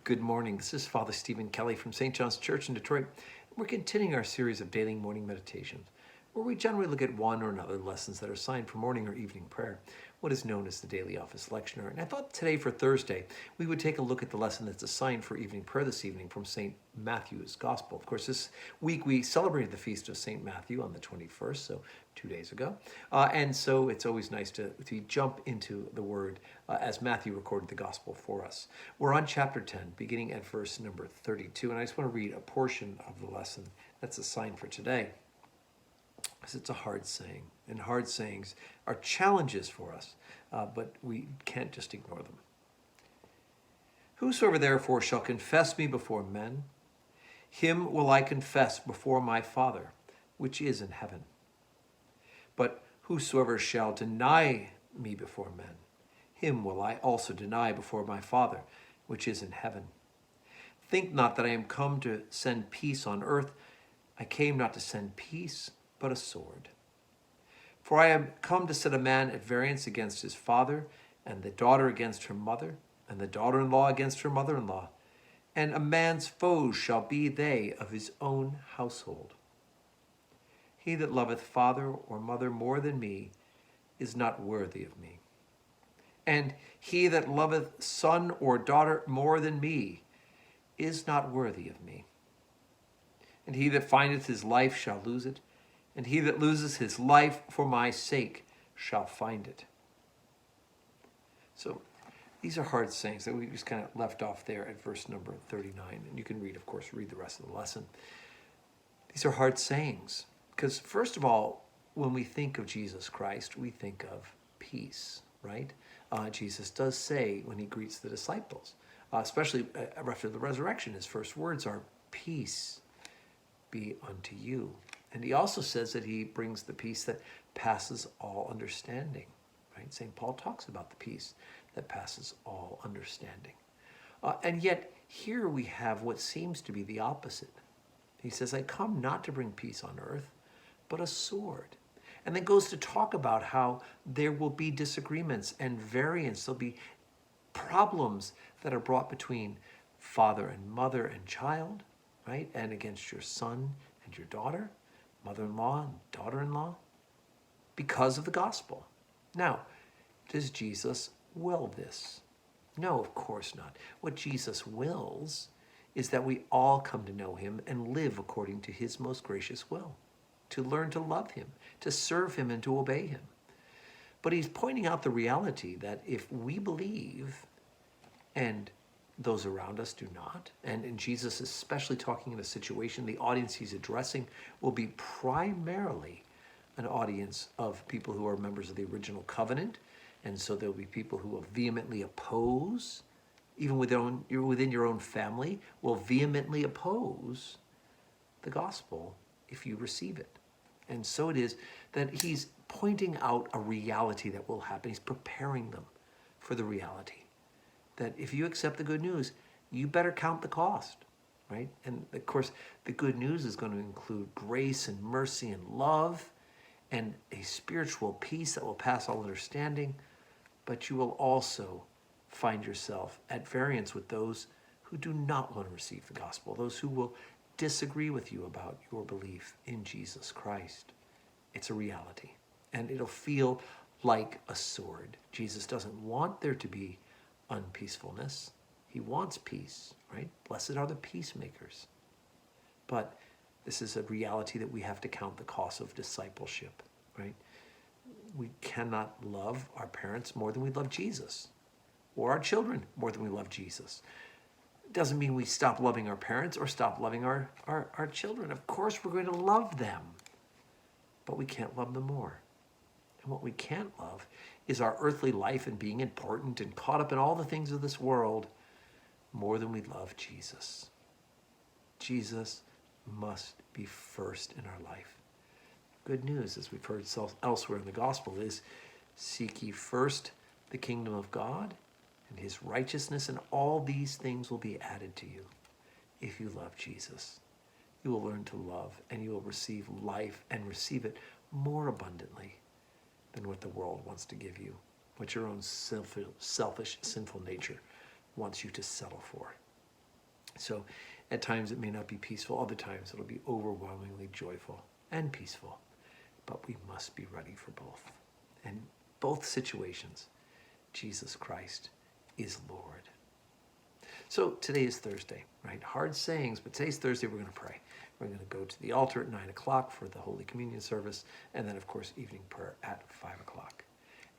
Good morning. This is Father Stephen Kelly from St. John's Church in Detroit. We're continuing our series of daily morning meditations, where we generally look at one or another lessons that are assigned for morning or evening prayer, what is known as the daily office lectionary. And I thought today for Thursday, we would take a look at the lesson that's assigned for evening prayer this evening from St. Matthew's Gospel. Of course, this week we celebrated the feast of St. Matthew on the 21st, so 2 days ago. And so it's always nice to jump into the Word as Matthew recorded the Gospel for us. We're on chapter 10, beginning at verse number 32, and I just want to read a portion of the lesson that's assigned for today, because it's a hard saying, and hard sayings are challenges for us, but we can't just ignore them. Whosoever therefore shall confess me before men, him will I confess before my Father, which is in heaven. But whosoever shall deny me before men, him will I also deny before my Father, which is in heaven. Think not that I am come to send peace on earth. I came not to send peace, but a sword. For I am come to set a man at variance against his father, and the daughter against her mother, and the daughter-in-law against her mother-in-law. And a man's foes shall be they of his own household. He that loveth father or mother more than me is not worthy of me. And he that loveth son or daughter more than me is not worthy of me. And he that findeth his life shall lose it, and he that loses his life for my sake shall find it. So these are hard sayings that we just kind of left off there at verse number 39. And you can read the rest of the lesson. These are hard sayings because, first of all, when we think of Jesus Christ, we think of peace, right? Jesus does say when he greets the disciples, especially after the resurrection, his first words are, "Peace be unto you." And he also says that he brings the peace that passes all understanding, right? St. Paul talks about the peace that passes all understanding. And yet here we have what seems to be the opposite. He says, I come not to bring peace on earth, but a sword. And then goes to talk about how there will be disagreements and variance. There'll be problems that are brought between father and mother and child, right? And against your son and your daughter, mother-in-law and daughter-in-law, because of the gospel. Now, does Jesus will this? No, of course not. What Jesus wills is that we all come to know him and live according to his most gracious will, to learn to love him, to serve him, and to obey him. But he's pointing out the reality that if we believe and those around us do not, and Jesus is especially talking in a situation, the audience he's addressing will be primarily an audience of people who are members of the original covenant, and so there'll be people who will vehemently oppose, even within your own family, will vehemently oppose the gospel if you receive it. And so it is that he's pointing out a reality that will happen. He's preparing them for the reality that if you accept the good news, you better count the cost, right? And of course, the good news is going to include grace and mercy and love and a spiritual peace that will pass all understanding, but you will also find yourself at variance with those who do not want to receive the gospel, those who will disagree with you about your belief in Jesus Christ. It's a reality, and it'll feel like a sword. Jesus doesn't want there to be unpeacefulness. He wants peace, right? Blessed are the peacemakers. But this is a reality that we have to count the cost of discipleship, right? We cannot love our parents more than we love Jesus, or our children more than we love Jesus. It doesn't mean we stop loving our parents or stop loving our children. Of course, we're going to love them, but we can't love them more. And what we can't love is our earthly life and being important and caught up in all the things of this world more than we love Jesus. Jesus must be first in our life. Good news, as we've heard elsewhere in the gospel, is seek ye first the kingdom of God and his righteousness, and all these things will be added to you. If you love Jesus, you will learn to love, and you will receive life and receive it more abundantly than what the world wants to give you, what your own selfish, sinful nature wants you to settle for. So at times it may not be peaceful, other times it'll be overwhelmingly joyful and peaceful. But we must be ready for both. And both situations, Jesus Christ is Lord. So today is Thursday, right? Hard sayings, but today's Thursday, we're going to pray. We're going to go to the altar at 9 o'clock for the Holy Communion service, and then, of course, evening prayer at 5 o'clock.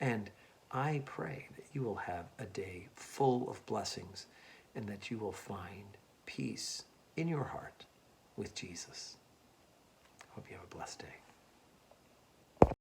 And I pray that you will have a day full of blessings and that you will find peace in your heart with Jesus. Hope you have a blessed day.